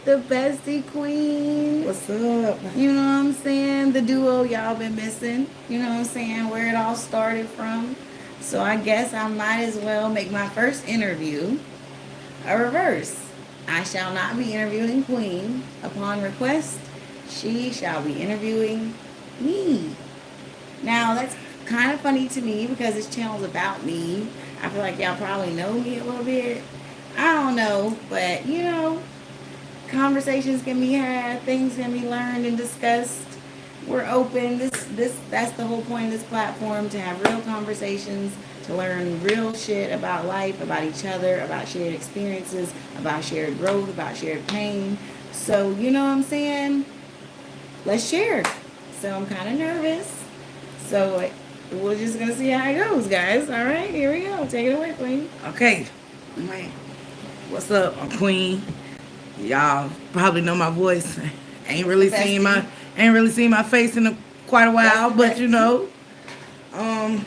with the bestie queen. What's up? You know what I'm saying? The duo y'all been missing. You know what I'm saying? Where it all started from. So I guess I might as well make my first interview a reverse. I shall not be interviewing Queen. Upon request, she shall be interviewing me. Now that's kind of funny to me because this channel's about me. I feel like y'all probably know me a little bit. I don't know, but conversations can be had, things can be learned and discussed. We're open. That's the whole point of this platform, to have real conversations, to learn real shit about life, about each other, about shared experiences, about shared growth, about shared pain. So, you know what I'm saying? Let's share. So I'm kind of nervous. So we're just gonna see how it goes, guys. All right, here we go. Take it away, Queen. Okay. Man. What's up? I'm Queen. Y'all probably know my voice. Ain't really seen my face in quite a while, but um,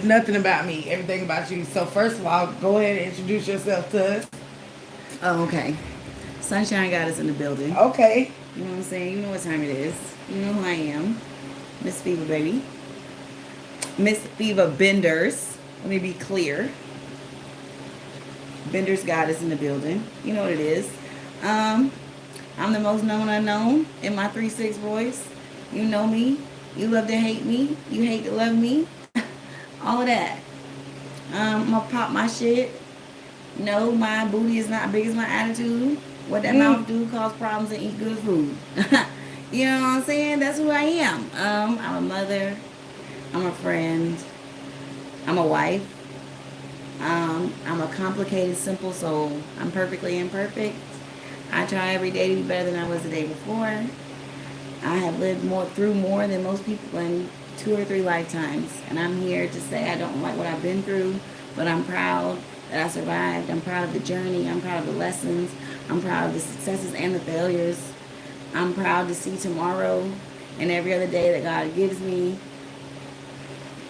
nothing about me, everything about you. So first of all, go ahead and introduce yourself to us. Oh, okay. Sunshine got us in the building. Okay. You know what I'm saying? You know what time it is. You know who I am. Miss Fever, baby. Miss Fever Benders. Let me be clear. Benders got us in the building. You know what it is. I'm the most known unknown in my 3-6 voice. You know me. You love to hate me. You hate to love me. All of that. I'm gonna pop my shit. No, my booty is not big as my attitude. What that mouth do cause problems and eat good food. You know what I'm saying? That's who I am. I'm a mother. I'm a friend. I'm a wife. I'm a complicated, simple soul. I'm perfectly imperfect. I try every day to be better than I was the day before. I have lived through more than most people in 2 or 3 lifetimes. And I'm here to say I don't like what I've been through, but I'm proud that I survived. I'm proud of the journey. I'm proud of the lessons. I'm proud of the successes and the failures. I'm proud to see tomorrow and every other day that God gives me.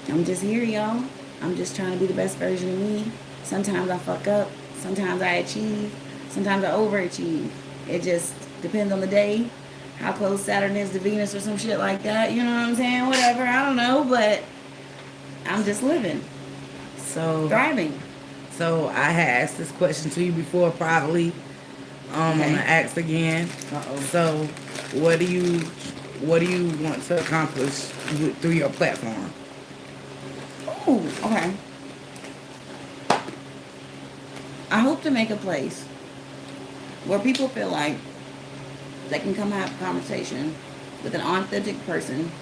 I'm just here, y'all. I'm just trying to be the best version of me. Sometimes I fuck up. Sometimes I achieve. Sometimes I overachieve. It just depends on the day. How close Saturn is to Venus or some shit like that. You know what I'm saying? Whatever. I don't know. But I'm just living. So Thriving. So I had asked this question to you before privately. I'm gonna ask again. So what do you want to accomplish through your platform? Ooh, okay. I hope to make a place where people feel like they can come have a conversation with an authentic person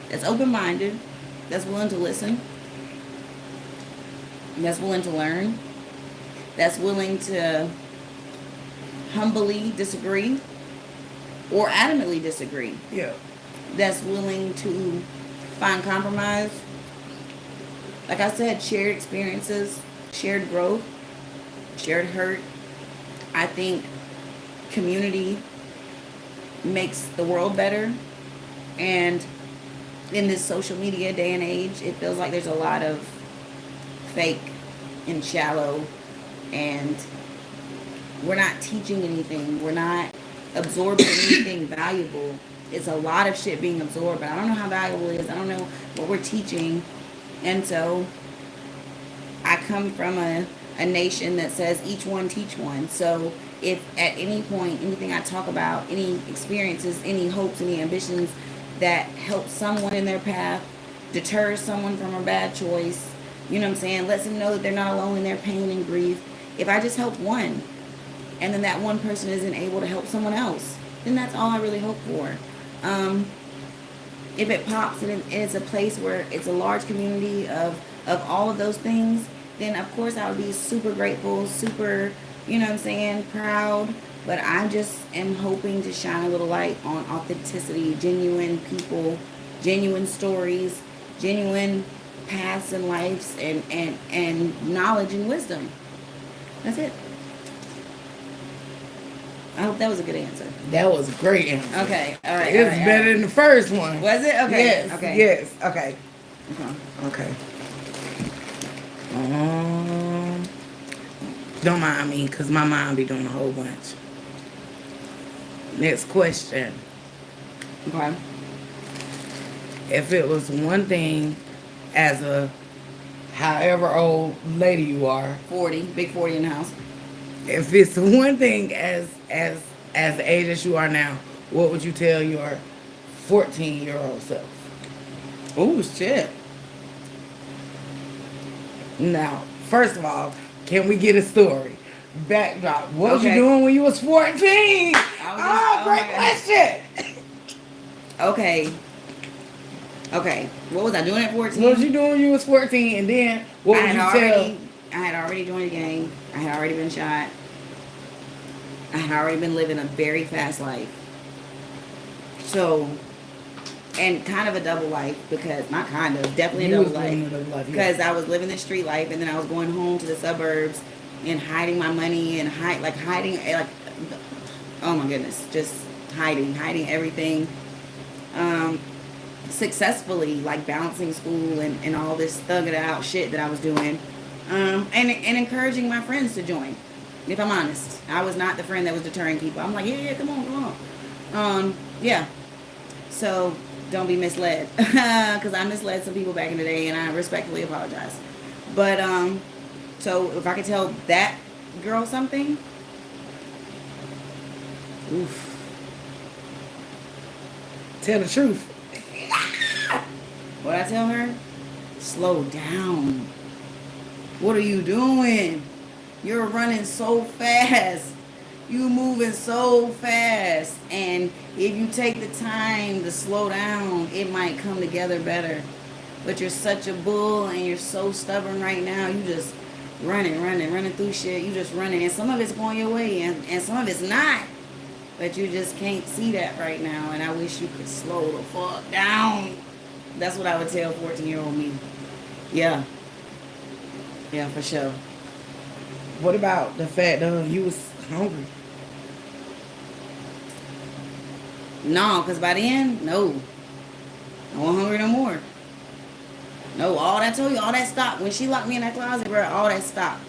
that's open-minded, that's willing to listen, that's willing to learn, that's willing to humbly disagree or adamantly disagree. Yeah. That's willing to find compromise. Like I said, shared experiences, shared growth, shared hurt. I think community makes the world better. And in this social media day and age, it feels like there's a lot of fake and shallow, and we're not teaching anything. We're not absorbing anything valuable. It's a lot of shit being absorbed, but I don't know how valuable it is. I don't know what we're teaching. And so I come from a nation that says each one teach one. So if at any point, anything I talk about, any experiences, any hopes, any ambitions that help someone in their path, deters someone from a bad choice, you know what I'm saying, lets them know that they're not alone in their pain and grief. If I just help one, and then that one person isn't able to help someone else, then that's all I really hope for. If it pops and it's a place where it's a large community of all of those things, then of course I would be super grateful, super, you know what I'm saying, proud. But I just am hoping to shine a little light on authenticity, genuine people, genuine stories, genuine paths and lives, and knowledge and wisdom. That's it. I hope that was a good answer. That was a great answer. Okay, all right. It was better than the first one. Was it? Okay. Yes. Okay. Yes. Okay. Okay. Don't mind me, because my mind be doing a whole bunch. Next question. Okay. If it was one thing as a however old lady you are, 40, big 40 in the house. if it's one thing as the age as you are now, what would you tell your 14-year-old self? Oh, shit. Now, first of all, can we get a story? Backdrop. What was you Okay. doing when you was 14? oh Great my God. question. Okay. Okay. What was I doing at 14? What was you doing when you was 14? And then what would you tell? I had already joined the gang. I had already been shot. I had already been living a very fast life. So, and kind of a double life because, not kind of, definitely a You was double living life. a double life, yeah. Because I was living the street life and then I was going home to the suburbs and hiding my money and hiding, oh my goodness, just hiding everything. Successfully, like balancing school and all this thugged out shit that I was doing. And encouraging my friends to join. If I'm honest, I was not the friend that was deterring people. I'm like, yeah, come on. Yeah. So don't be misled, because I misled some people back in the day, and I respectfully apologize. But so if I could tell that girl something, oof. Tell the truth. What I tell her? Slow down. What are you doing? You're running so fast. You moving so fast. And if you take the time to slow down, it might come together better. But you're such a bull and you're so stubborn right now. You just running through shit. You just running. And some of it's going your way and some of it's not. But you just can't see that right now. And I wish you could slow the fuck down. That's what I would tell 14-year-old me. Yeah. Yeah, for sure. What about the fact that you was hungry? No, because by then, no. I wasn't hungry no more. No, all that, I told you, all that stopped. When she locked me in that closet, bro, all that stopped.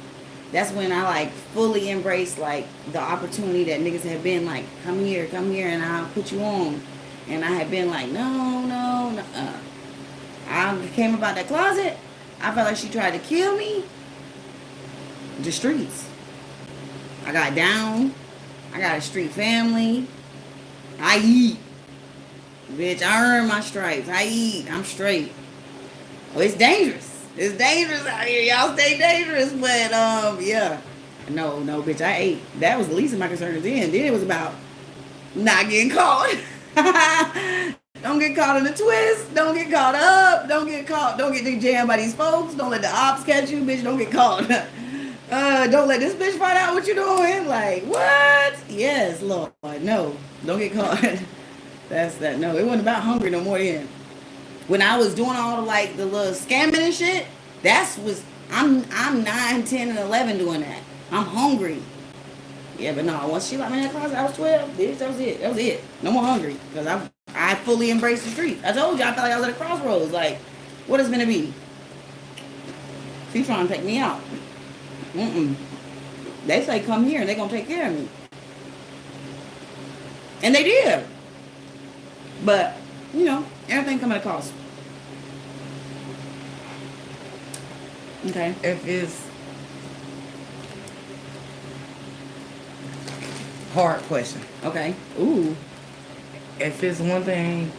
That's when I, like, fully embraced, like, the opportunity that niggas had been, like, come here, and I'll put you on. And I had been like, no. I came about that closet. I felt like she tried to kill me. The streets. I got down. I got a street family. I eat. Bitch, I earned my stripes. I eat. I'm straight. Oh, it's dangerous. It's dangerous out here. Y'all stay dangerous. But, yeah. No, bitch, I ate. That was the least of my concerns then. Then it was about not getting caught. Don't get caught in the twist. Don't get caught up. Don't get jammed by these folks. Don't let the ops catch you, bitch. Don't get caught. Don't let this bitch find out what you're doing. Like, what? Yes, Lord. No. Don't get caught. That's that. No, it wasn't about hungry no more then. When I was doing all the little scamming and shit, I'm 9, 10, and 11 doing that. I'm hungry. Yeah, but no, once she locked me in that closet, I was 12, bitch. That was it. No more hungry. Because I fully embraced the street. I told you, I felt like I was at a crossroads. Like, what is it going to be? She's trying to take me out. They say come here and they're going to take care of me. And they did. But, everything come at a cost. Okay. If it's hard question. Okay. Ooh. If it's one thing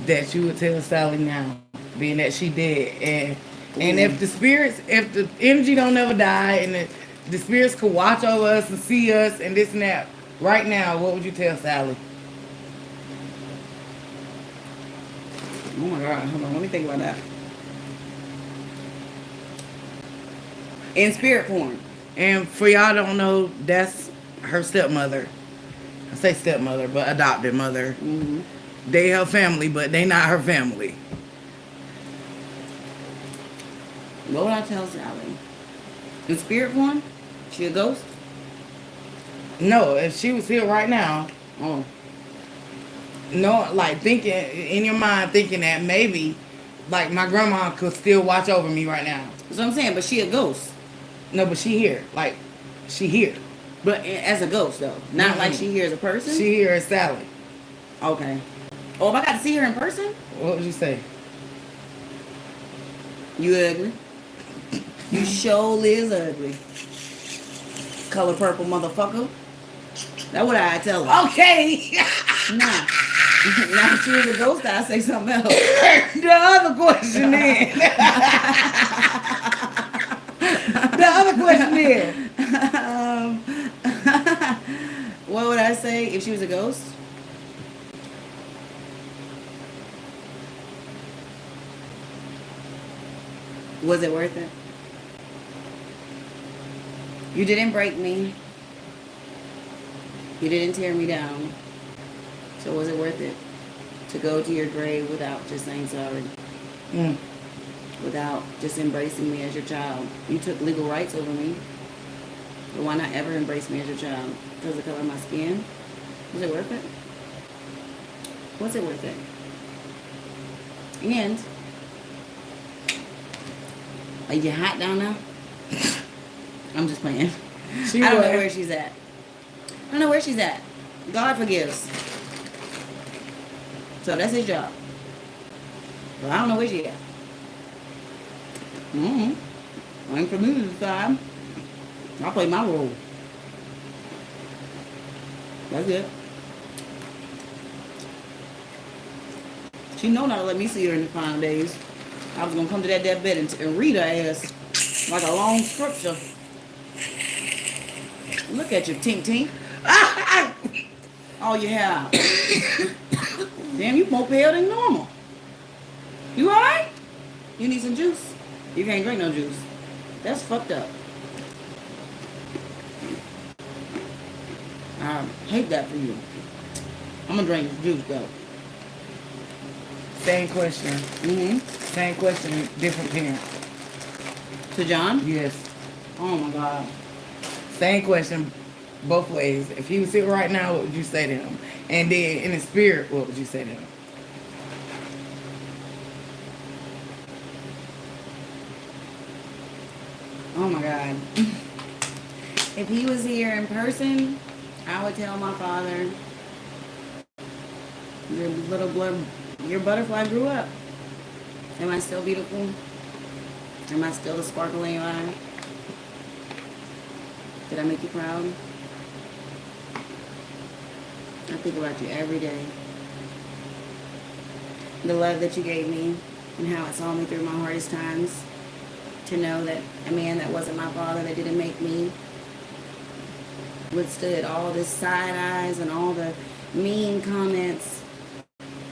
that you would tell Sally now, being that she dead, and if the energy don't never die, and the spirits could watch over us and see us and this and that, right now, what would you tell Sally? Oh my God, hold on, let me think about that. In spirit form. And for y'all don't know, that's her stepmother. I say stepmother, but adopted mother. Mm-hmm. They her family, but they not her family. What would I tell Sally? In spirit form? She a ghost? No, if she was here right now, Oh. no, like thinking in your mind, thinking that maybe, like my grandma could still watch over me right now. That's what I'm saying, but she a ghost. No, but she here, like she here. But as a ghost, though. Not like she here as a person? She here as Sally. Okay. Oh, if I got to see her in person? What would you say? You ugly. You sure is ugly. Color purple motherfucker. That's what I tell her. Okay. Nah. Now if she was a ghost, I'd say something else. The other question is. The other question is. What would I say if she was a ghost? Was it worth it? You didn't break me. You didn't tear me down. So was it worth it to go to your grave without just saying sorry? Without just embracing me as your child? You took legal rights over me. But why not ever embrace me as your child? Because of the color of my skin? Was it worth it? Was it worth it? And are you hot down now? I'm just playing. I don't know where she's at. I don't know where she's at. God forgives. So that's his job. But I don't know where she at. Ain't for me this time. I'll play my role. That's it. She know not to let me see her in the final days. I was gonna come to that deathbed and read her ass like a long scripture. Look at you, Tink Tink. All you have. Damn, you more pale than normal. You alright? You need some juice? You can't drink no juice. That's fucked up. I hate that for you. I'm gonna drink this juice though. Same question. Same question, different parent. To John? Yes. Oh my God. Same question, both ways. If he was here right now, what would you say to him? And then in the spirit, what would you say to him? Oh my God. If he was here in person, I would tell my father, your butterfly grew up. Am I still beautiful? Am I still the sparkle in your eye? Did I make you proud? I think about you every day. The love that you gave me and how it saw me through my hardest times. To know that a man that wasn't my father, that didn't make me, withstood all the side eyes and all the mean comments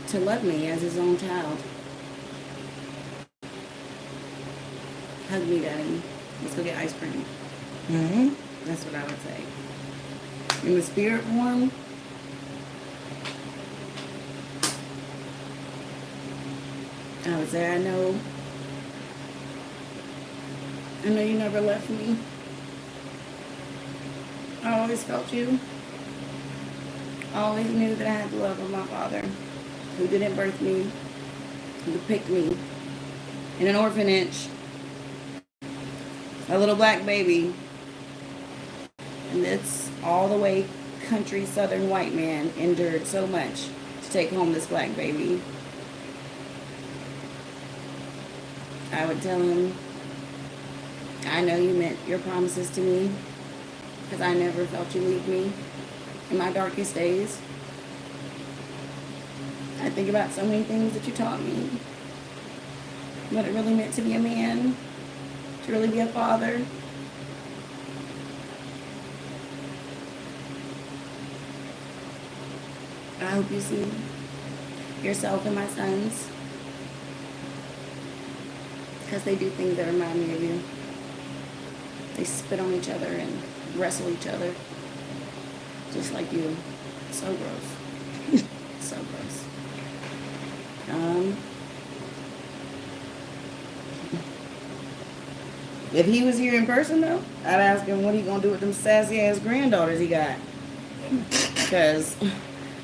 to love me as his own child. Hug me, Daddy. Let's go get ice cream. That's what I would say. In the spirit form, I would say, I know you never left me. I always felt you. I always knew that I had the love of my father, who didn't birth me, who picked me in an orphanage, a little black baby. And this all the way country southern white man endured so much to take home this black baby. I would tell him, I know you meant your promises to me, because I never felt you leave me in my darkest days. I think about so many things that you taught me. What it really meant to be a man, to really be a father. I hope you see yourself in my sons, because they do things that remind me of you. They spit on each other and wrestle each other, just like you. So gross. So gross. If he was here in person, though, I'd ask him what he gonna do with them sassy ass granddaughters he got. Because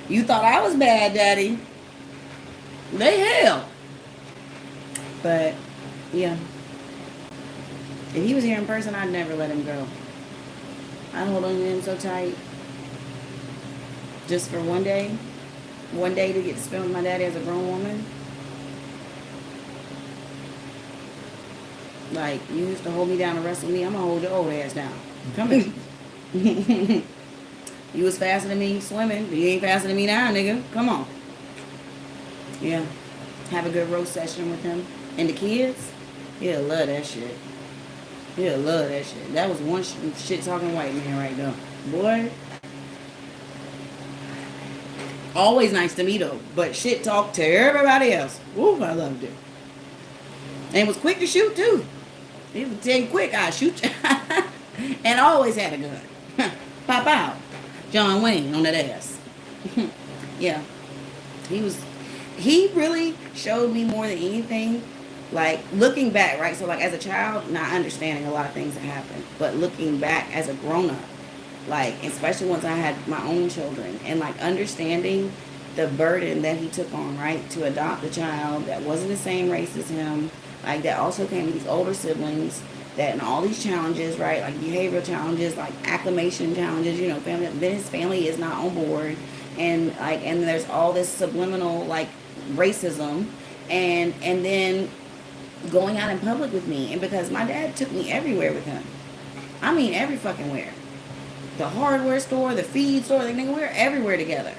you thought I was bad, Daddy. They hell. But yeah, if he was here in person, I'd never let him go. I'd hold on to him so tight just for one day to get to spend with my daddy as a grown woman. Like, you used to hold me down and wrestle me, I'm gonna hold your old ass down. Come here. You was faster than me swimming, but you ain't faster than me now, nigga. Come on. Yeah. Have a good roast session with him. And the kids, he'll love that shit. He'll love that shit. That was one shit talking white man right there. Boy. Always nice to me though, but shit talk to everybody else. Woo, I loved it. And was quick to shoot too. He was saying quick, I shoot you. And always had a gun. Pop out. John Wayne on that ass. Yeah. He really showed me more than anything, like looking back, right? So like as a child, not understanding a lot of things that happened, but looking back as a grown up, like especially once I had my own children and like understanding the burden that he took on, right? To adopt a child that wasn't the same race as him, like that also came with these older siblings, that and all these challenges, right? Like behavioral challenges, like acclimation challenges, you know, family, then his family is not on board. And like, and there's all this subliminal like racism and then going out in public with me. And because my dad took me everywhere with him. I mean, every fucking where. The hardware store, the feed store, like, nigga, we were everywhere together.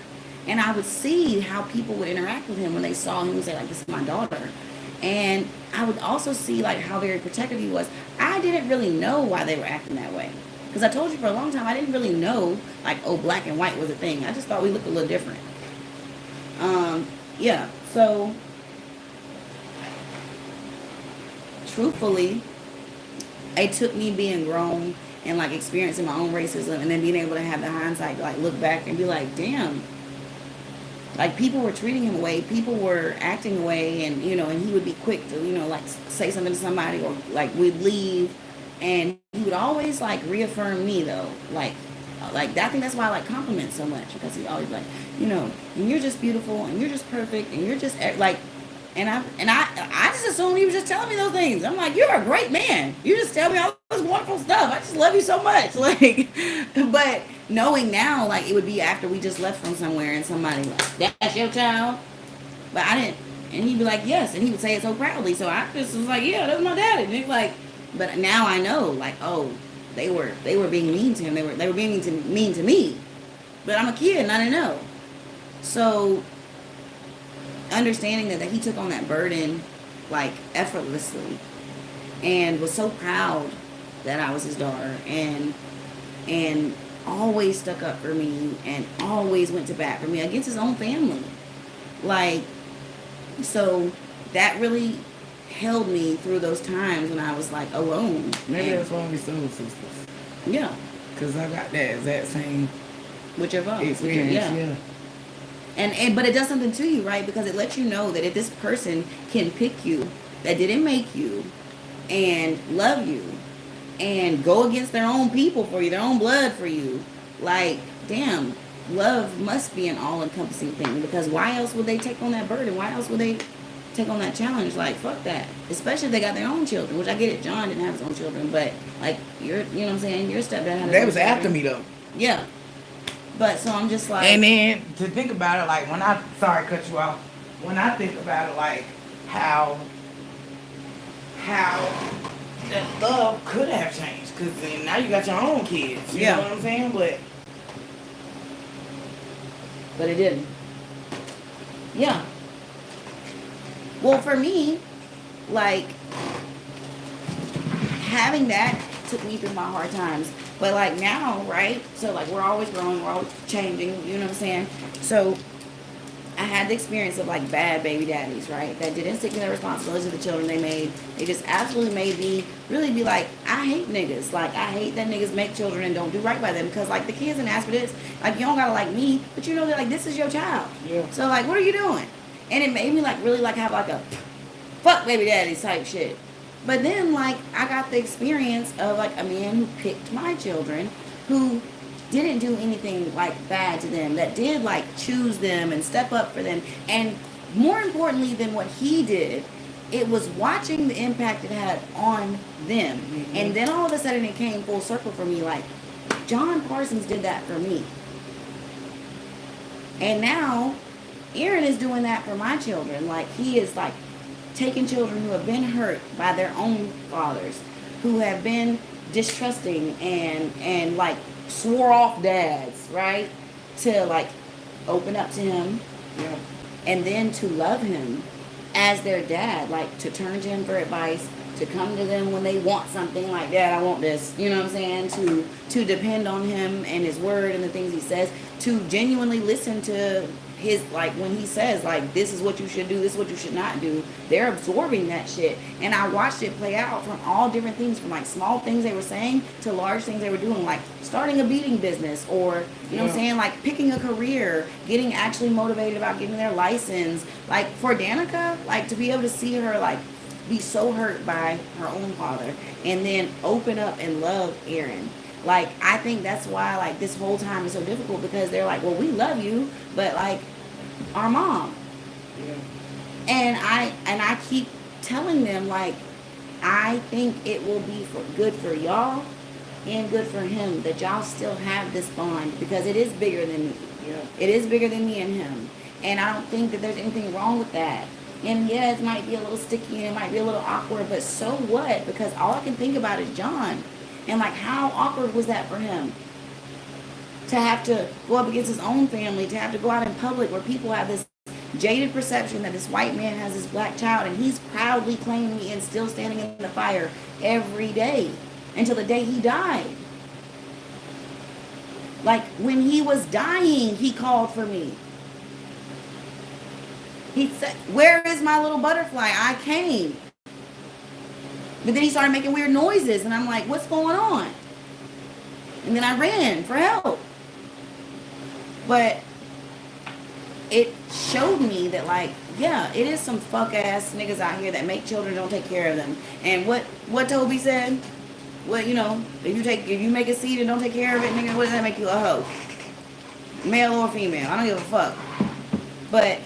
And I would see how people would interact with him when they saw him and say, like, this is my daughter. And I would also see, like, how very protective he was. I didn't really know why they were acting that way. Because I told you for a long time, I didn't really know, like, oh, black and white was a thing. I just thought we looked a little different. Yeah, so, truthfully, it took me being grown and, like, experiencing my own racism and then being able to have the hindsight to, like, look back and be like, damn. Like, people were treating him away. People were acting away. And, you know, and he would be quick to, you know, like, say something to somebody or, like, we'd leave. And he would always, like, reaffirm me, though. Like, I think that's why I like compliments so much. Because he always, like, you know, and you're just beautiful. And you're just perfect. And you're just, like, and I just assumed he was just telling me those things. I'm like, you're a great man. You just tell me all this wonderful stuff. I just love you so much. Like, but knowing now, like, it would be after we just left from somewhere and somebody like, that's your child? But I didn't. And he'd be like, yes. And he would say it so proudly. So I just was like, yeah, that's my daddy. And he's like, but now I know, like, oh, they were being mean to him. They were being mean to me. But I'm a kid and I didn't know. So understanding that he took on that burden, like, effortlessly, and was so proud that I was his daughter, and always stuck up for me, and always went to bat for me against his own family. Like, so that really held me through those times when I was, like, alone. Maybe that's why we soul sisters. Yeah. Because I got that exact same with your phone. Experience, yeah. And but it does something to you, right? Because it lets you know that if this person can pick you, that didn't make you, and love you, and go against their own people for you, their own blood for you, like, damn, love must be an all-encompassing thing. Because why else would they take on that burden? Why else would they take on that challenge? Like, fuck that. Especially if they got their own children, which I get it. John didn't have his own children, but, like, you know what I'm saying? Your stepdad had his They own was children. after me, though. Yeah. But, so I'm just like... And then, to think about it, like, sorry to cut you off. When I think about it, like, how that love could have changed. Because now you got your own kids. You know what I'm saying? But it didn't. Yeah. Well, for me, like, having that took me through my hard times. But, like, now, right? So, like, we're always growing. We're always changing. You know what I'm saying? So, I had the experience of, like, bad baby daddies, right? That didn't stick to their responsibilities of the children they made. They just absolutely made me really be like, I hate niggas. Like, I hate that niggas make children and don't do right by them. Because, like, the kids didn't ask for this. Like, you don't gotta like me. But you know that, like, this is your child. Yeah. So, like, what are you doing? And it made me, like, really, like, have, like, a fuck baby daddies type shit. But then, like, I got the experience of, like, a man who picked my children, who didn't do anything, like, bad to them, that did, like, choose them and step up for them. And more importantly than what he did, it was watching the impact it had on them. Mm-hmm. And then all of a sudden it came full circle for me, like, John Parsons did that for me. And now Aaron is doing that for my children. Like, he is like taking children who have been hurt by their own fathers, who have been distrusting and like swore off dads, right? To like open up to him, Yeah. and then to love him as their dad, like to turn to him for advice, to come to them when they want something, like, Dad, I want this, you know what I'm saying? To depend on him and his word and the things he says, to genuinely listen to his, like, when he says, like, this is what you should do, this is what you should not do. They're absorbing that shit. And I watched it play out from all different things, from like small things they were saying to large things they were doing, like starting a beading business, or you know what I'm saying, like picking a career, getting actually motivated about getting their license. Like for Danica, like to be able to see her like be so hurt by her own father and then open up and love Aaron. Like, I think that's why, like, this whole time is so difficult, because they're like, well, we love you, but like our mom. Yeah. And I keep telling them, like, I think it will be for good for y'all and good for him that y'all still have this bond, because it is bigger than me. Yeah. It is bigger than me and him. And I don't think that there's anything wrong with that. And yeah, it might be a little sticky and it might be a little awkward, but so what? Because all I can think about is John. And like, how awkward was that for him? To have to go up against his own family, to have to go out in public where people have this jaded perception that this white man has this black child, and he's proudly claiming me and still standing in the fire every day until the day he died. Like, when he was dying, he called for me. He said, where is my little butterfly? I came. But then he started making weird noises, and I'm like, what's going on? And then I ran for help. But it showed me that, like, yeah, it is some fuck ass niggas out here that make children, don't take care of them. And what Toby said, well, you know, if you make a seed and don't take care of it, nigga, what does that make you, a hoe? Male or female, I don't give a fuck. But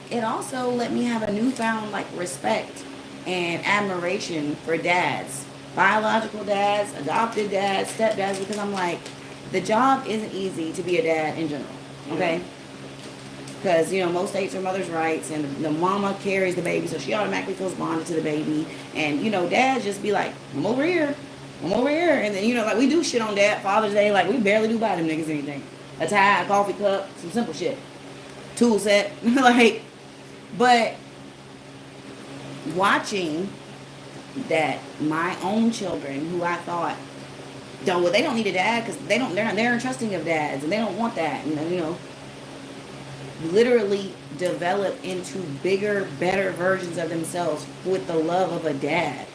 it also let me have a newfound, like, respect and admiration for dads, biological dads, adopted dads, stepdads, because I'm like, the job isn't easy to be a dad in general, okay? Because, you know, most states are mother's rights, and the mama carries the baby, so she automatically feels bonded to the baby. And, you know, dads just be like, I'm over here. And then, you know, like, we do shit on dad, Father's Day, like, we barely do buy them niggas anything. A tie, a coffee cup, some simple shit. Tool set, like, but watching that my own children, who I thought, well, they don't need a dad because they're untrusting of dads and they don't want that, and you know, literally develop into bigger, better versions of themselves with the love of a dad,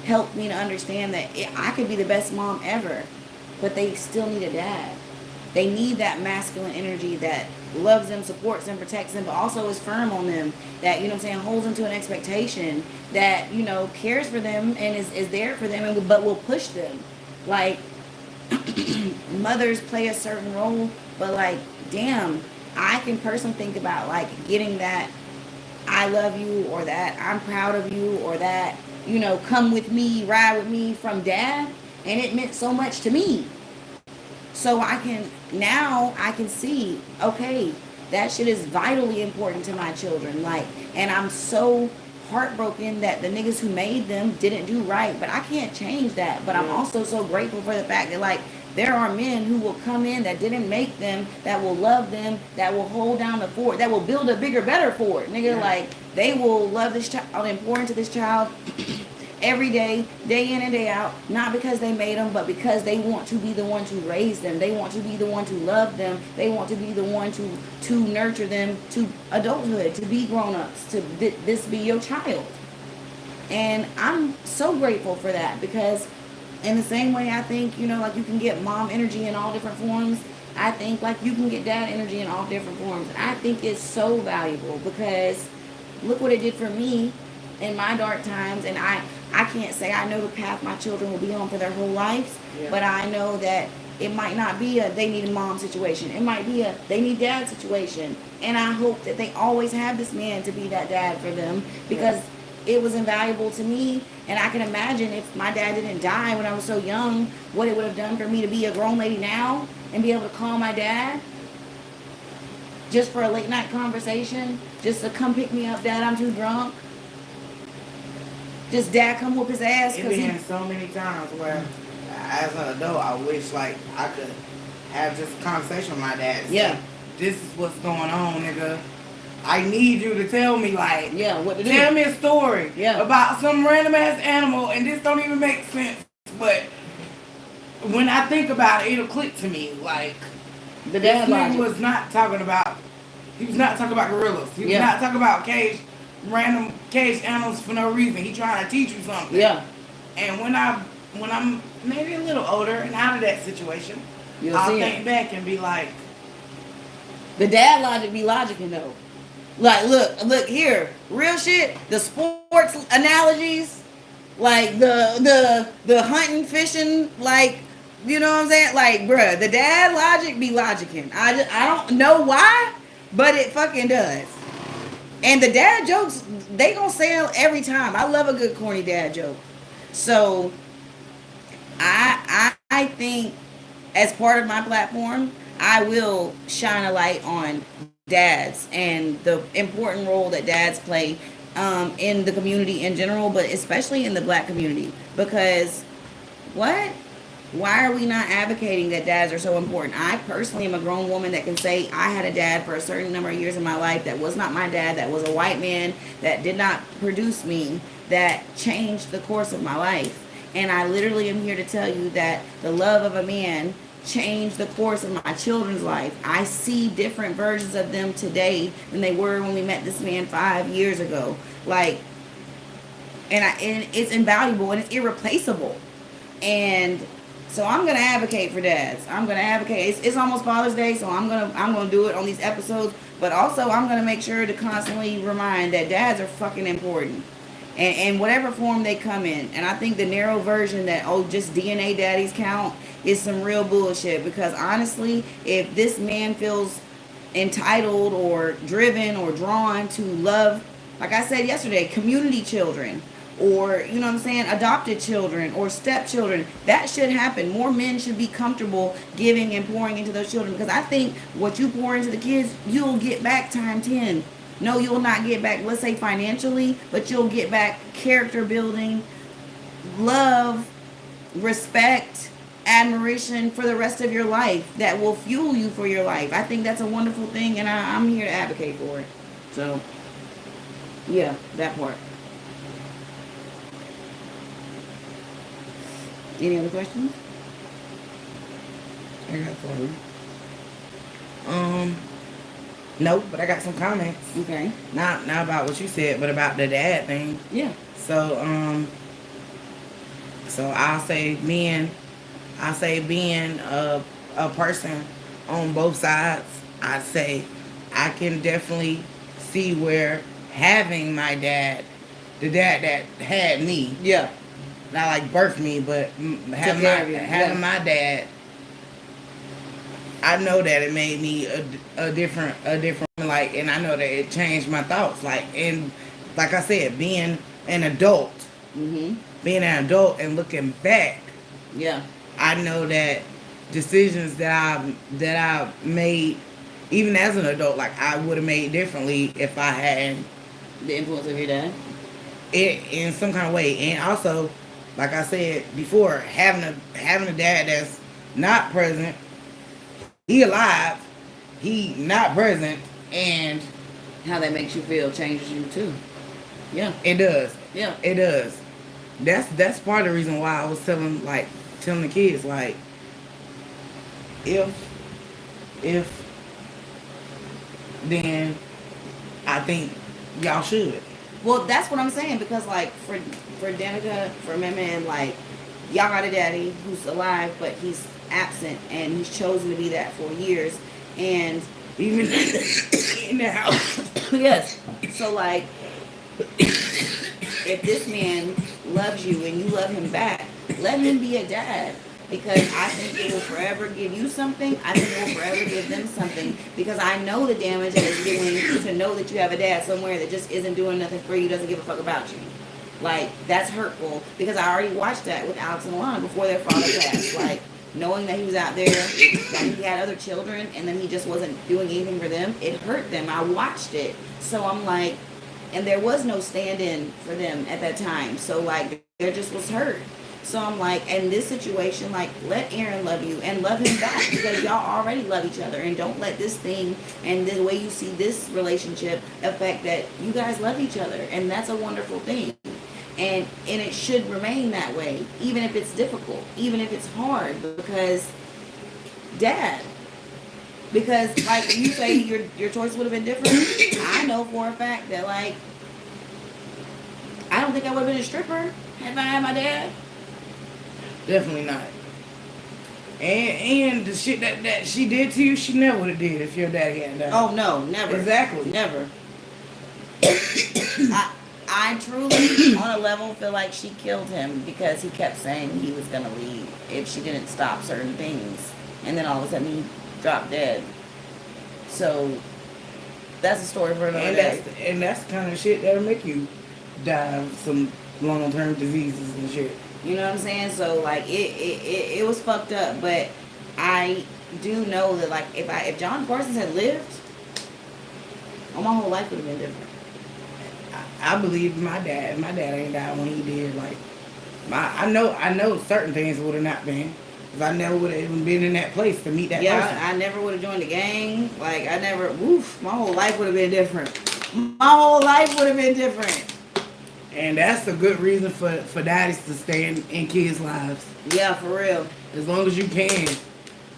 helped me to understand that I could be the best mom ever, but they still need a dad. They need that masculine energy that loves them, supports them, protects them, but also is firm on them, that, you know what I'm saying, holds them to an expectation, that, you know, cares for them and is there for them, but will push them. Like, mothers play a certain role, but like, damn, I can personally think about like getting that I love you, or that I'm proud of you, or that, you know, come with me, ride with me from dad, and it meant so much to me. So I can see, okay, that shit is vitally important to my children. Like, and I'm so heartbroken that the niggas who made them didn't do right, but I can't change that. But I'm also so grateful for the fact that, like, there are men who will come in that didn't make them, that will love them, that will hold down the fort, that will build a bigger, better fort. Nigga, like, they will love this child and pour into this child every day, day in and day out, not because they made them, but because they want to be the one to raise them. They want to be the one to love them. They want to be the one to nurture them to adulthood, to be grown-ups, to this be your child. And I'm so grateful for that, because in the same way I think, you know, like, you can get mom energy in all different forms, I think, like, you can get dad energy in all different forms. I think it's so valuable, because look what it did for me in my dark times. And I can't say I know the path my children will be on for their whole lives, but I know that it might not be a they need a mom situation. It might be a they need dad situation. And I hope that they always have this man to be that dad for them, because it was invaluable to me. And I can imagine if my dad didn't die when I was so young, what it would have done for me to be a grown lady now and be able to call my dad just for a late night conversation, just to come pick me up, Dad, I'm too drunk. Just Dad come whoop his ass. It been so many times where, as an adult, I wish like I could have just a conversation with my dad. Yeah. This is what's going on, nigga. I need you to tell me, like, what to do. Tell me a story about some random ass animal, and this don't even make sense. But when I think about it, it'll click to me. Like, the dad nigga was not talking about. He was not talking about gorillas. He was not talking about random cage animals for no reason. He trying to teach you something. Yeah. And when I'm maybe a little older and out of that situation, I'll think back and be like, the dad logic be logicking though. Like, look here, real shit. The sports analogies, like the hunting, fishing, like, you know what I'm saying? Like, bruh, the dad logic be logicking. I don't know why, but it fucking does. And the dad jokes, they gonna sell every time. I love a good corny dad joke. So I think as part of my platform, I will shine a light on dads and the important role that dads play in the community in general, but especially in the black community. Because why are we not advocating that dads are so important? I personally am a grown woman that can say I had a dad for a certain number of years in my life that was not my dad, that was a white man, that did not produce me, that changed the course of my life. And I literally am here to tell you that the love of a man changed the course of my children's life. I see different versions of them today than they were when we met this man 5 years ago. Like, and it's invaluable and it's irreplaceable. And so I'm gonna advocate for dads. I'm gonna advocate. It's almost Father's Day, so I'm gonna do it on these episodes. But also I'm gonna make sure to constantly remind that dads are fucking important. And whatever form they come in. And I think the narrow version that, just DNA daddies count is some real bullshit. Because honestly, if this man feels entitled or driven or drawn to love, like I said yesterday, community children, or, you know what I'm saying, adopted children or stepchildren, that should happen. More men should be comfortable giving and pouring into those children. Because I think what you pour into the kids, you'll get back time 10. No, you'll not get back, let's say financially, but you'll get back character building, love, respect, admiration for the rest of your life that will fuel you for your life. I think that's a wonderful thing, and I'm here to advocate for it. So, yeah, that part. Any other questions? I got one. Nope, but I got some comments. Okay. Not about what you said, but about the dad thing. Yeah. So I'll say being a person on both sides, I'd say I can definitely see where having my dad, the dad that had me, not like birthed me, but having my dad, I know that it made me a different, like, and I know that it changed my thoughts, like, and like I said, being an adult, and looking back, I know that decisions that I made, even as an adult, like, I would have made differently if I had the influence of your dad, it in some kind of way. And also, like I said before, having a dad that's not present. He alive, he not present, and how that makes you feel changes you too. Yeah, it does. Yeah, it does. That's part of the reason why I was telling the kids, like, if then I think y'all should. Well, that's what I'm saying, because like for Danica, for Meme, like, y'all got a daddy who's alive, but he's absent, and he's chosen to be that for years, and even now, yes. So like, if this man loves you and you love him back, let him be a dad. because I think it will forever give you something. I think it will forever give them something, because I know the damage that it's doing to know that you have a dad somewhere that just isn't doing nothing for you, doesn't give a fuck about you. Like, that's hurtful, because I already watched that with Alex and Alana before their father passed. Like, knowing that he was out there, that he had other children, and then he just wasn't doing anything for them, it hurt them. I watched it. So I'm like, and there was no stand-in for them at that time. So, like, there just was hurt. So I'm like, in this situation, like, let Aaron love you and love him back, because y'all already love each other, and don't let this thing and the way you see this relationship affect that you guys love each other, and that's a wonderful thing. And it should remain that way, even if it's difficult, even if it's hard, because dad, because like you say your choice would have been different. I know for a fact that, like, I don't think I would have been a stripper if I had my dad. Definitely not. And the shit that she did to you, she never would have did if your daddy hadn't died. Oh no, never. Exactly. Never. I truly, on a level, feel like she killed him because he kept saying he was gonna leave if she didn't stop certain things, and then all of a sudden he dropped dead. So that's a story for another day. And that's the kind of shit that'll make you die of some long-term diseases and shit. You know what I'm saying? So, like, it was fucked up, but I do know that, like, if John Parsons had lived, oh, my whole life would have been different. I believe my dad ain't died when he did. Like, I know certain things would have not been, if I never would have even been in that place to meet that person. I never would have joined the gang. Like, my whole life would have been different. My whole life would have been different. And that's a good reason for daddies to stay in kids' lives. Yeah, for real. As long as you can.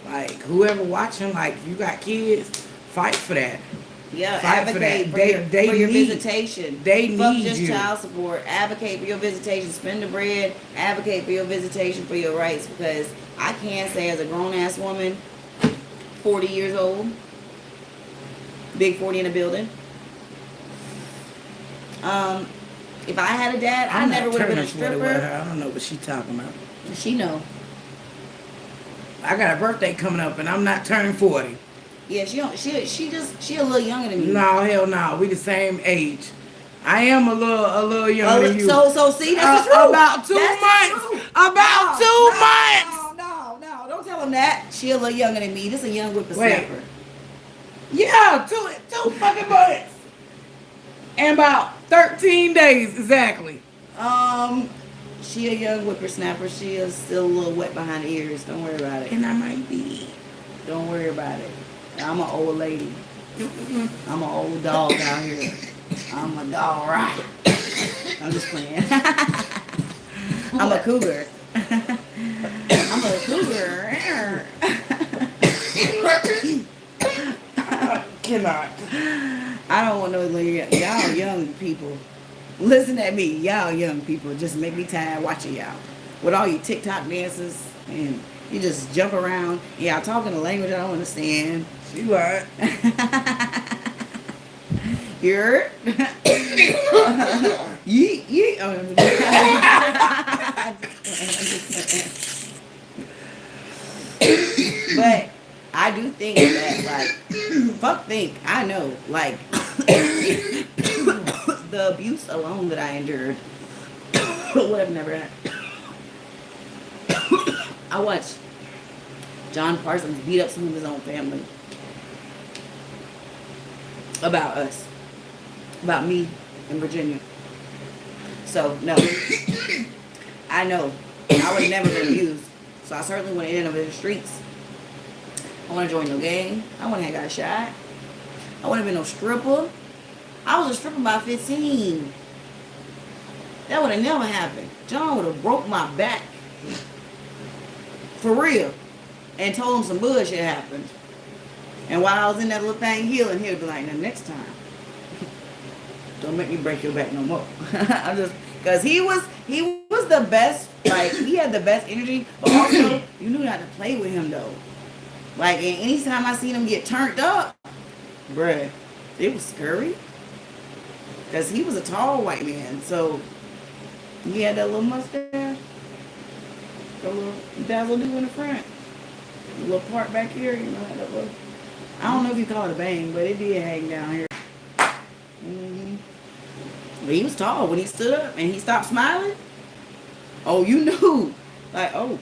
Like, whoever watching, like, you got kids, fight for that. Yeah, fight advocate for that. for your visitation. They Fuck need just you. child support. Advocate for your visitation. Spend the bread. Advocate for your visitation, for your rights. Because I can say, as a grown-ass woman, 40 years old, big 40 in the building, if I had a dad, I never would have been a stripper. I don't know what she talking about. She know. I got a birthday coming up and I'm not turning 40. Yeah, she a little younger than me. No, hell no. We the same age. I am a little younger than you. So see, that's the truth. About 2 months. About 2 months. No. Don't tell him that. She a little younger than me. This a young whippersnapper. Yeah, two fucking months. And about 13 days, exactly. She a young whippersnapper. She is still a little wet behind the ears. Don't worry about it. And I might be. Don't worry about it. I'm an old lady. I'm an old dog out here. I'm a dog, right? I'm just playing. I'm a cougar. I'm a cougar. I cannot. I don't want no y'all young people. Listen at me, y'all young people. Just make me tired watching y'all with all your TikTok dances, and you just jump around. Y'all talking a language I don't understand. She lied. You're yeet. But I do think that, like, I know, like, the abuse alone that I endured would have never happened. I watched John Parsons beat up some of his own family about us, about me in Virginia. So, no, I know I would have never been abused, so I certainly wouldn't end up in the streets. I wouldn't join no gang. I wouldn't have got shot. I wouldn't have been no stripper. I was a stripper by 15. That would have never happened. John would have broke my back. For real. And told him some bullshit happened. And while I was in that little thing healing, he would be like, now next time, don't make me break your back no more. I just, because he was the best, like, he had the best energy, but also, you knew not to play with him, though. Like, and anytime I seen him get turned up, bruh, it was scary. Because he was a tall white man, so he had that little mustache. a little dazzle do in the front. A little part back here, you know, had a little, I don't know if you call it a bang, but it did hang down here. Mm-hmm. But he was tall when he stood up and he stopped smiling. Oh, you knew. Like, oh.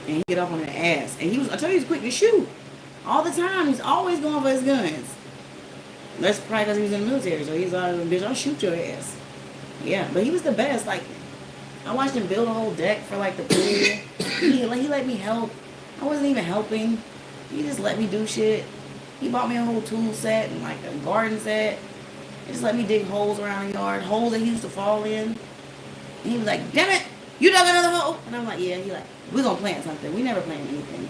And he get up on the ass. And I told you, he was quick to shoot. All the time. He's always going for his guns. That's probably because he was in the military. So he's like, bitch, I'll shoot your ass. Yeah, but he was the best. Like, I watched him build a whole deck for, like, the pool. He let me help. I wasn't even helping. He just let me do shit. He bought me a whole tool set and, like, a garden set. He just let me dig holes around the yard. Holes that he used to fall in. And he was like, damn it, you dug another hole? And I'm like, yeah. He like, we're going to plant something. We never plant anything.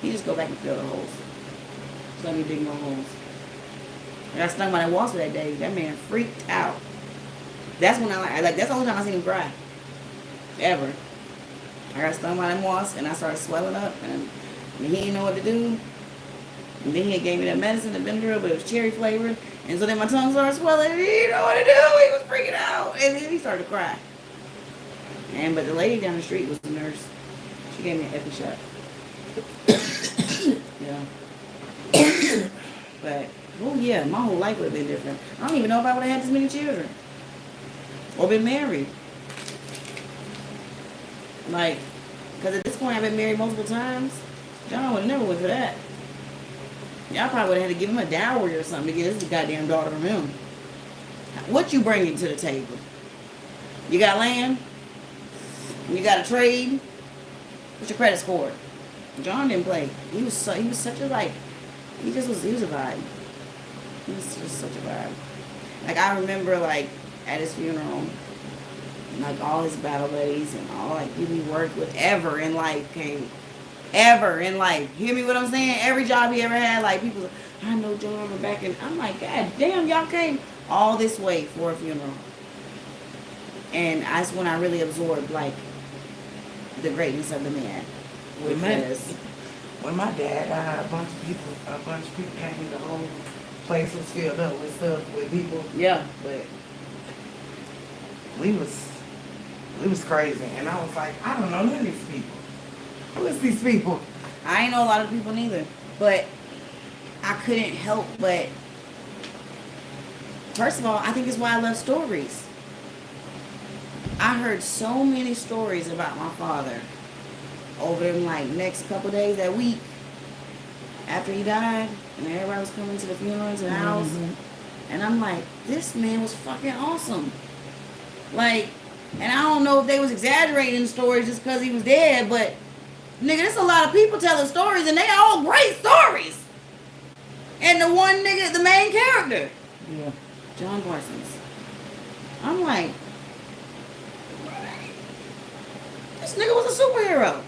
He just go back and fill the holes. Just let me dig more holes. I got stung by that wasp that day. That man freaked out. That's when that's the only time I seen him cry. Ever. I got stung by that wasp and I started swelling up and he didn't know what to do. And then he gave me that medicine, the Benadryl, but it was cherry flavored. And so then my tongue started swelling and he didn't know what to do. He was freaking out. And then he started to cry. But the lady down the street was the nurse. She gave me an epi shot. Yeah. But, oh yeah, my whole life would have been different. I don't even know if I would have had this many children. Or been married. Like, because at this point I've been married multiple times. John would have never went for that. Y'all probably would have had to give him a dowry or something to get this goddamn daughter from him. What you bringing to the table? You got land? You got a trade? What's your credit score? John didn't play. He was such a like, he was a vibe. He was just such a vibe. Like I remember like at his funeral, like all his battle buddies and all like people he worked with ever in life came. Ever in life. Hear me what I'm saying? Every job he ever had, like people like, I know John from back in, I'm like, God damn, y'all came all this way for a funeral. And that's when I really absorbed like the greatness of the man. When my dad died, a bunch of people came, the whole place was filled up with stuff, with people. Yeah. But we was crazy. And I was like, I don't know none of these people. Who is these people? I ain't know a lot of people neither. But I couldn't help but, first of all, I think it's why I love stories. I heard so many stories about my father over them like next couple days, that week after he died, and everybody was coming to the funeral, to the house. And I'm like, this man was fucking awesome. Like, and I don't know if they was exaggerating the stories just because he was dead, but nigga, there's a lot of people telling stories, and they all great stories. And the one nigga, the main character, yeah, John Parsons. I'm like, this nigga was a superhero.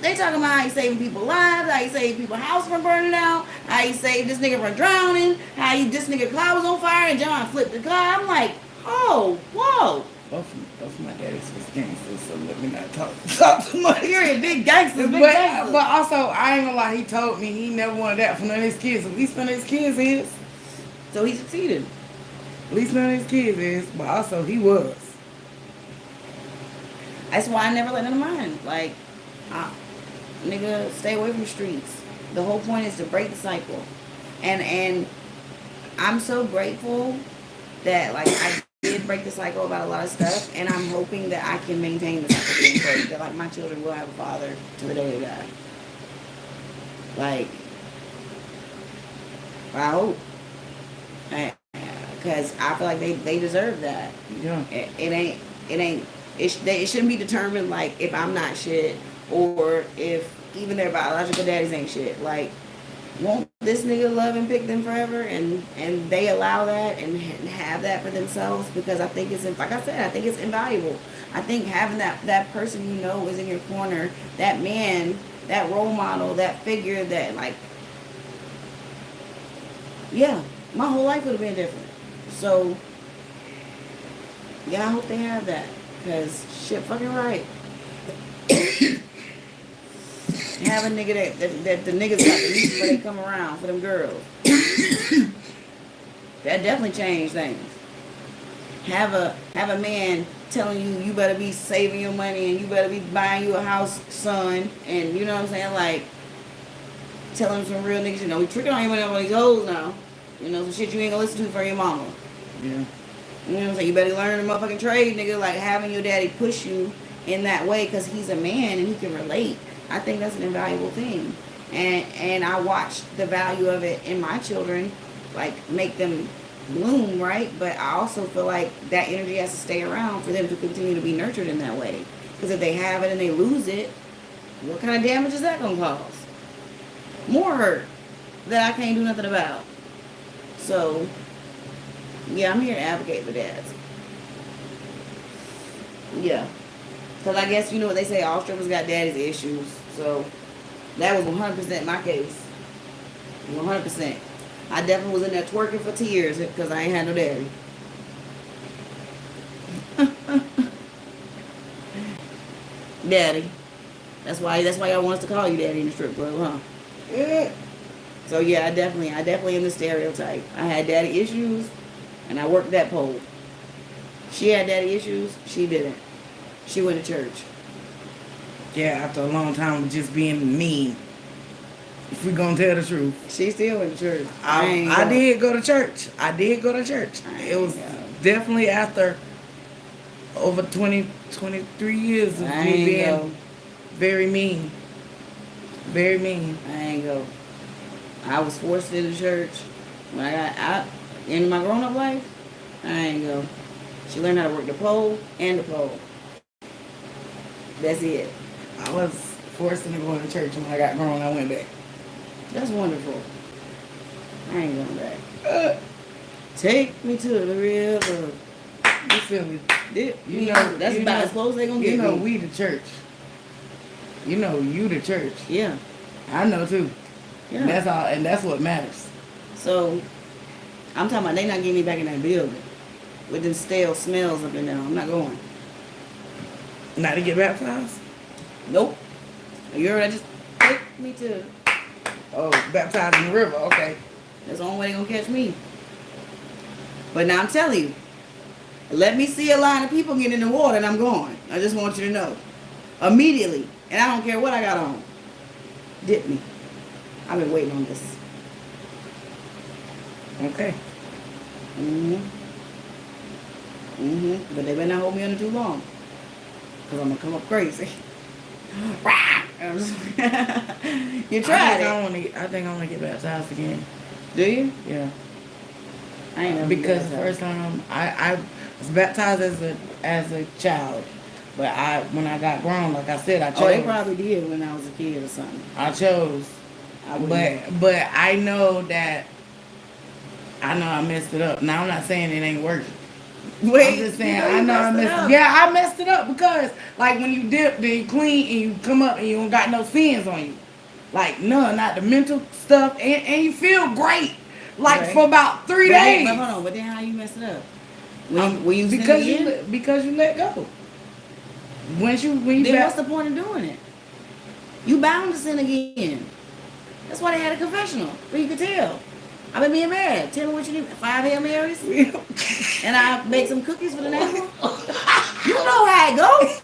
They talking about how he saving people's lives, how he saved people's house from burning out, how he saved this nigga from drowning, how this nigga car was on fire and John flipped the car. I'm like, oh, whoa. Both of my daddies was gangsters, so let me not talk too much. You're a big gangster, But also, I ain't gonna lie, he told me he never wanted that for none of his kids. At least none of his kids is. So he succeeded. At least none of his kids is, but also he was. That's why I never let none of mine. Like, nigga, stay away from the streets. The whole point is to break the cycle. And I'm so grateful that, like, I did break the cycle about a lot of stuff, and I'm hoping that I can maintain the cycle being break. That, like, my children will have a father to the day they die. Like, I hope. Because I feel like they deserve that. Yeah. It shouldn't be determined, like, if I'm not shit, or if even their biological daddies ain't shit. Like, won't this nigga love and pick them forever, and they allow that and have that for themselves? Because I think it's, like I said, I think it's invaluable. I think having that person you know is in your corner, that man, that role model, that figure, that, like, yeah, my whole life would have been different. So, yeah, I hope they have that. Because shit fucking right. Have a nigga that the niggas got to meet before they come around for them girls. That definitely changed things. have a man telling you better be saving your money and you better be buying you a house, son, and you know what I'm saying, like telling some real niggas, we tricking on you with these hoes now. Some shit you ain't gonna listen to for your mama. Yeah. You know what I'm saying? You better learn the motherfucking trade, nigga. Like having your daddy push you in that way because he's a man and he can relate. I think that's an invaluable thing. And I watch the value of it in my children, like make them bloom, right? But I also feel like that energy has to stay around for them to continue to be nurtured in that way. Because if they have it and they lose it, what kind of damage is that gonna cause? More hurt that I can't do nothing about. So, yeah, I'm here to advocate for dads. Yeah. Because I guess, what they say, all strippers got daddy's issues. So, that was 100% my case. 100%. I definitely was in there twerking for tears because I ain't had no daddy. Daddy. That's why y'all want us to call you daddy in the strip club, huh? Yeah. So yeah, I definitely am the stereotype. I had daddy issues and I worked that pole. She had daddy issues, she didn't. She went to church. Yeah, after a long time of just being mean. If we gonna tell the truth. She still went to church. I did go to church. It was definitely after over 23 years of me being very mean. Very mean. I ain't go. I was forced into church. When I got out into my grown-up life, I ain't go. She learned how to work the pole and the pole. That's it. I was forced into going to church. When I got grown, I went back. That's wonderful. I ain't going back. Take me to the river. You feel me? That's about as close as they gonna get me. We the church. You the church. Yeah. I know too. Yeah. And that's all, and that's what matters. So, I'm talking about they not getting me back in that building with them stale smells up in there. I'm not going. Not to get baptized? Nope. You heard I just take me to. Oh, baptized in the river. Okay. That's the only way they gonna catch me. But now I'm telling you, let me see a line of people get in the water and I'm going. I just want you to know. Immediately. And I don't care what I got on. Dip me. I've been waiting on this. Okay. But they better not hold me under too long. Because I'm going to come up crazy. You tried it. I think I want to get baptized again. Do you? Yeah. I ain't never because the first time I was baptized as a child. But when I got grown, like I said, I chose. Oh, they probably did when I was a kid or something. I chose. But I know that I messed it up. Now I'm not saying it ain't working. Wait, I'm just saying I know I messed it up. Yeah, I messed it up because like when you dip, then you clean and you come up and you don't got no sins on you. Like none, not the mental stuff, and you feel great. Like for about 3 days. But hold on, but then how you mess it up? Because you let go. When you then what's the point of doing it? You bound to sin again. That's why they had a confessional, where you could tell. I've been being mad. Tell me what you need. 5 Hail Marys? And I make some cookies for the neighbor? You know how it goes.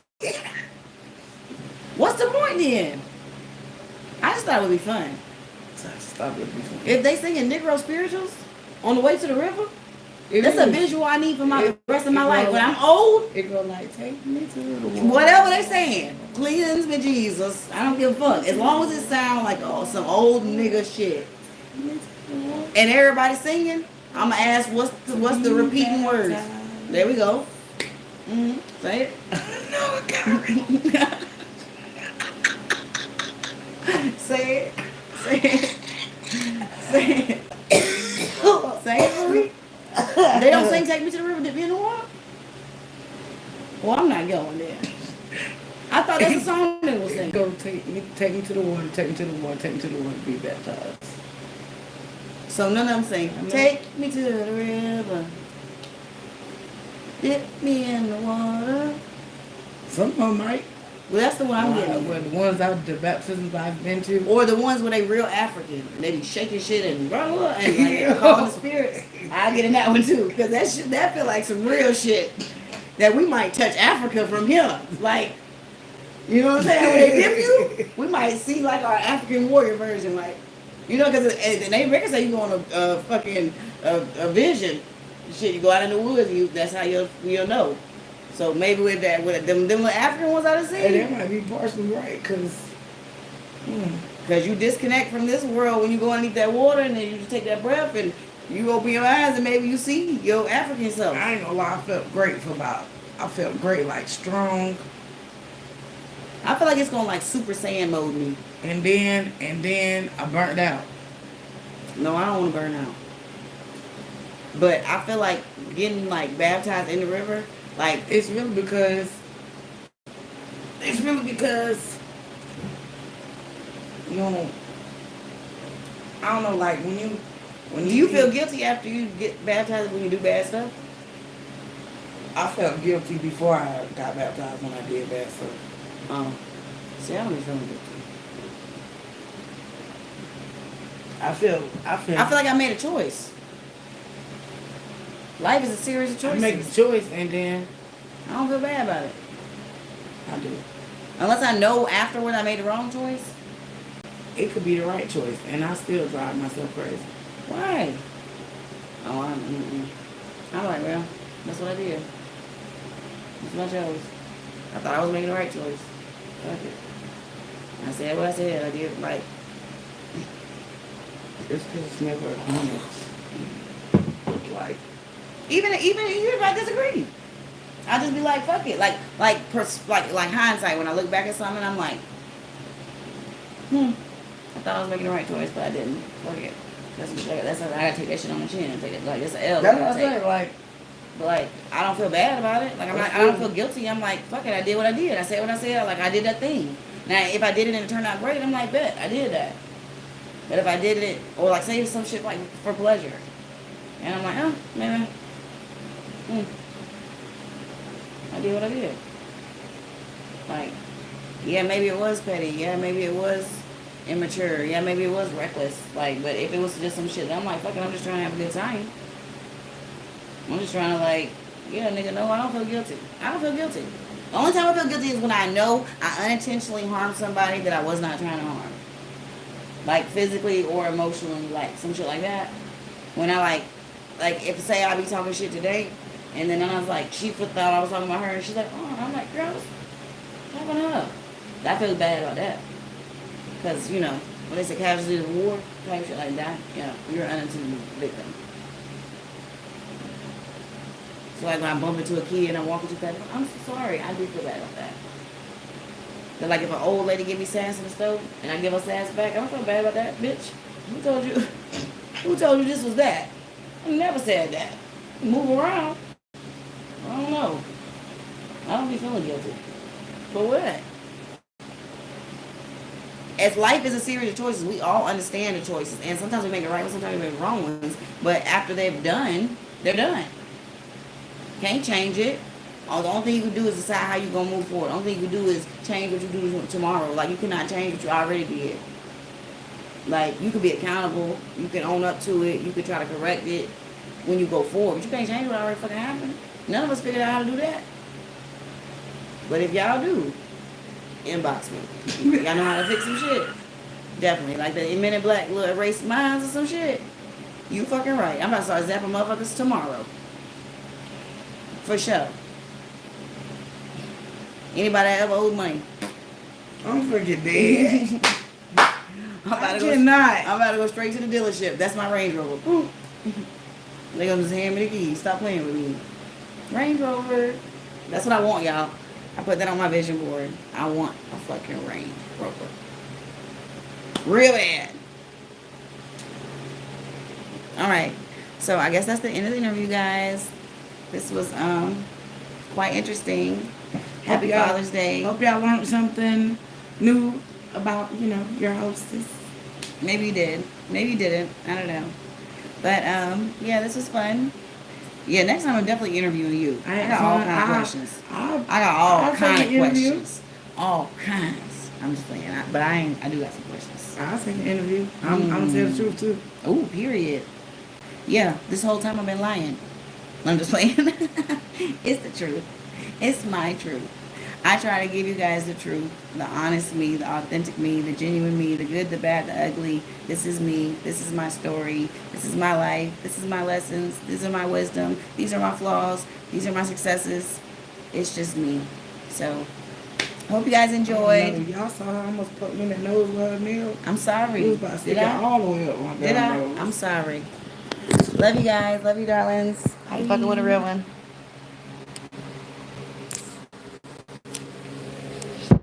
What's the point then? I just thought it would be fun. If they singing Negro spirituals on the way to the river, that's a visual I need for the rest of my life. When I'm old, it go like, take me to the water. Whatever they saying. Cleanse me, Jesus. I don't give a fuck. As long as it sounds like some old nigga shit. And everybody singing, I'm going to ask what's the repeating words. There we go. Say it. No, I can't. Say it. Say it. Say it. Say it for me. They don't sing Take Me to the River, Dip Me in the Water? Well, I'm not going there. I thought that's the song they was singing. Go take me to the water, take me to the water, take me to the water, be baptized. So none of them sing, take me to the river, dip me in the water. Some of them might. Well, that's the one I'm getting. Well, the ones the baptisms I've been to. Or the ones where they real African. They be shaking shit and blah, blah, blah, and like calling the spirits. I get in that one too. Because that feel like some real shit that we might touch Africa from here. Like, you know what I'm saying? When they dip you, we might see like our African warrior version. Like, you know, because they reckon say you go on a fucking a vision. Shit, you go out in the woods, that's how you'll know. So maybe with them African ones I done seen. Hey, that might be partially right, because you disconnect from this world when you go underneath that water, and then you just take that breath and you open your eyes and maybe you see your African self. I ain't gonna lie, I felt great, like strong. I feel like it's gonna like Super Saiyan mode me. And then I burnt out. No, I don't want to burn out. But I feel like getting like baptized in the river, like it's really because you know, I don't know, like when do you feel guilty after you get baptized when you do bad stuff? I felt guilty before I got baptized when I did bad stuff. See, I don't be feeling guilty. I feel like I made a choice. Life is a series of choices. I make the choice and then I don't feel bad about it. I do. Unless I know afterward I made the wrong choice. It could be the right choice, and I still drive myself crazy. Why? Oh, I'm like, well, that's what I did. That's what I chose. I thought I was making the right choice. Fuck it. I said what I said. I did right. It's because it's never a minute. Like, even if I disagree, I'll just be like, fuck it. Like hindsight. When I look back at something, I'm like, I thought I was making the right choice, but I didn't. Fuck it. That's I gotta take that shit on the chin and take it. Like it's an L. That's what I said. But like, I don't feel bad about it. Like I don't feel guilty. I'm like, fuck it. I did what I did. I said what I said. Like I did that thing. Now if I did it and it turned out great, I'm like, bet I did that. But if I did it, or like say some shit like for pleasure, and I'm like, oh, maybe, I did what I did. Like, yeah, maybe it was petty. Yeah, maybe it was immature. Yeah, maybe it was reckless. Like, but if it was just some shit, I'm like, fuck it, I'm just trying to have a good time. I'm just trying to like, yeah, nigga, no, I don't feel guilty. I don't feel guilty. The only time I feel guilty is when I know I unintentionally harmed somebody that I was not trying to harm. Like physically or emotionally, like some shit like that. When I like if say I be talking shit today, and then I was like, she thought I was talking about her, and she's like, oh, I'm like, girl, talking to her. I feel bad about that. Because, you know, when they say casualty of war, type shit like that, you know, you're an unintended victim. So like when I bump into a kid and I'm walking too fast, I'm so sorry, I do feel bad about that. But like if an old lady give me sass in the stove and I give her sass back, I don't feel bad about that, bitch. Who told you this was that? I never said that. Move around. I don't know. I don't be feeling guilty. For what? As life is a series of choices, we all understand the choices. And sometimes we make the right ones, sometimes we make the wrong ones. But after they're done, they're done. Can't change it. The only thing you can do is decide how you're going to move forward. The only thing you can do is change what you do tomorrow. Like, you cannot change what you already did. Like, you can be accountable. You can own up to it. You can try to correct it when you go forward. But you can't change what already fucking happened. None of us figured out how to do that. But if y'all do, inbox me. Y'all know how to fix some shit. Definitely. Like the Men in Black little erase minds or some shit. You fucking right. I'm about to start zapping motherfuckers tomorrow. For sure. Anybody that ever owed money? I'm freaking dead. I'm about to go straight to the dealership. That's my Range Rover. They gonna just hand me the keys. Stop playing with me. Range Rover. That's what I want, y'all. I put that on my vision board. I want a fucking Range Rover. Real bad. Alright. So I guess that's the end of the interview, guys. This was quite interesting. Happy Father's Day. Hope y'all learned something new about, your hostess. Maybe you did. Maybe you didn't. I don't know. But, yeah, this was fun. Yeah, next time I'm definitely interviewing you. I got all kind of questions. I got all kind of questions. all kinds. I'm just playing. But I ain't. I do got some questions. I'll take the interview. I'm gonna tell the truth too. Oh, period. Yeah, this whole time I've been lying. I'm just playing. It's the truth. It's my truth. I try to give you guys the truth, the honest me, the authentic me, the genuine me, the good, the bad, the ugly. This is me. This is my story. This is my life. This is my lessons. These are my wisdom. These are my flaws. These are my successes. It's just me. So, hope you guys enjoyed. Y'all saw her almost put me in the nose with her nail. I'm sorry. It was about to stick it all the way up my Did I? nose. I'm sorry. Love you guys. Love you, darlings. How you fucking with a real one?